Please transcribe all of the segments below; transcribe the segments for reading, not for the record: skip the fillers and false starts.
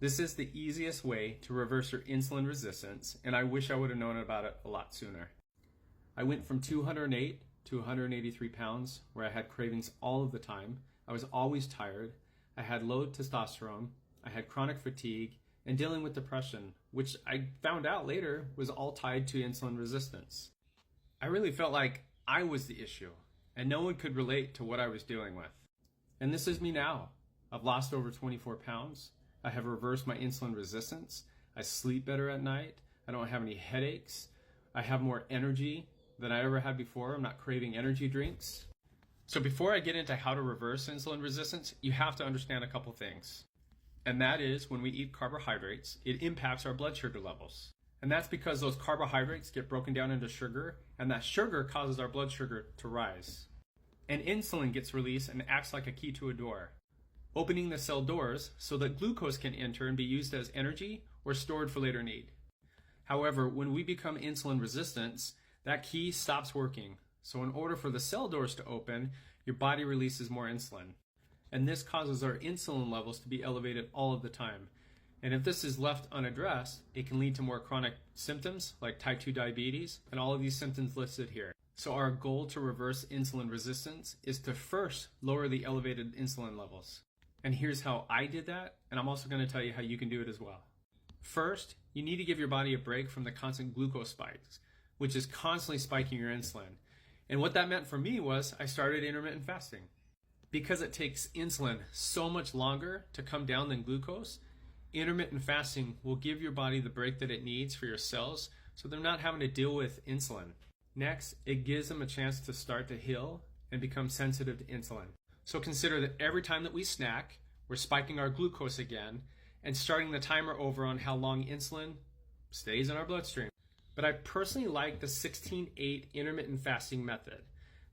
This is the easiest way to reverse your insulin resistance, and I wish I would have known about it a lot sooner. I went from 208 to 183 pounds, where I had cravings all of the time. I was always tired. I had low testosterone. I had chronic fatigue and dealing with depression, which I found out later was all tied to insulin resistance. I really felt like I was the issue, and no one could relate to what I was dealing with. And this is me now. I've lost over 24 pounds. I have reversed my insulin resistance. I sleep better at night. I don't have any headaches. I have more energy than I ever had before. I'm not craving energy drinks. So before I get into how to reverse insulin resistance, you have to understand a couple things. And that is, when we eat carbohydrates, it impacts our blood sugar levels. And that's because those carbohydrates get broken down into sugar, and that sugar causes our blood sugar to rise. And insulin gets released and acts like a key to a door, opening the cell doors so that glucose can enter and be used as energy or stored for later need. However, when we become insulin resistant, that key stops working. So in order for the cell doors to open, your body releases more insulin. And this causes our insulin levels to be elevated all of the time. And if this is left unaddressed, it can lead to more chronic symptoms like type 2 diabetes and all of these symptoms listed here. So our goal to reverse insulin resistance is to first lower the elevated insulin levels. And here's how I did that, and I'm also going to tell you how you can do it as well. First, you need to give your body a break from the constant glucose spikes, which is constantly spiking your insulin. And what that meant for me was I started intermittent fasting. Because it takes insulin so much longer to come down than glucose, intermittent fasting will give your body the break that it needs for your cells so they're not having to deal with insulin. Next, it gives them a chance to start to heal and become sensitive to insulin. So consider that every time that we snack, we're spiking our glucose again and starting the timer over on how long insulin stays in our bloodstream. But I personally like the 16-8 intermittent fasting method.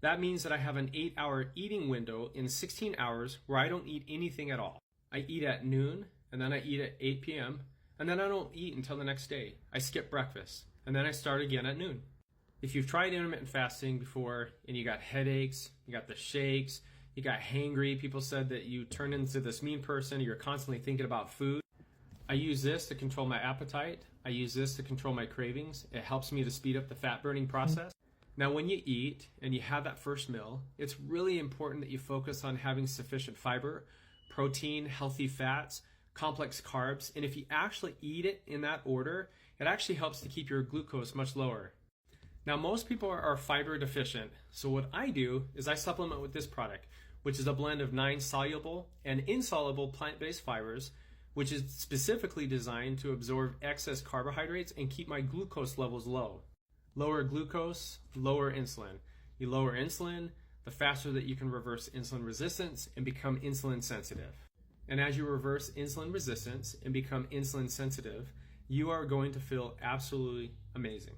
That means that I have an 8-hour eating window in 16 hours where I don't eat anything at all. I eat at noon, and then I eat at 8 p.m., and then I don't eat until the next day. I skip breakfast, and then I start again at noon. If you've tried intermittent fasting before and you got headaches, you got the shakes, you got hangry, people said that you turn into this mean person, you're constantly thinking about food. I use this to control my appetite. I use this to control my cravings. It helps me to speed up the fat burning process. Now, when you eat and you have that first meal, it's really important that you focus on having sufficient fiber, protein, healthy fats, complex carbs, and if you actually eat it in that order, it actually helps to keep your glucose much lower. Now, most people are fiber deficient, so what I do is I supplement with this product, which is a blend of 9 soluble and insoluble plant-based fibers, which is specifically designed to absorb excess carbohydrates and keep my glucose levels low. Lower glucose, lower insulin. You lower insulin, the faster that you can reverse insulin resistance and become insulin sensitive. And as you reverse insulin resistance and become insulin sensitive, you are going to feel absolutely amazing.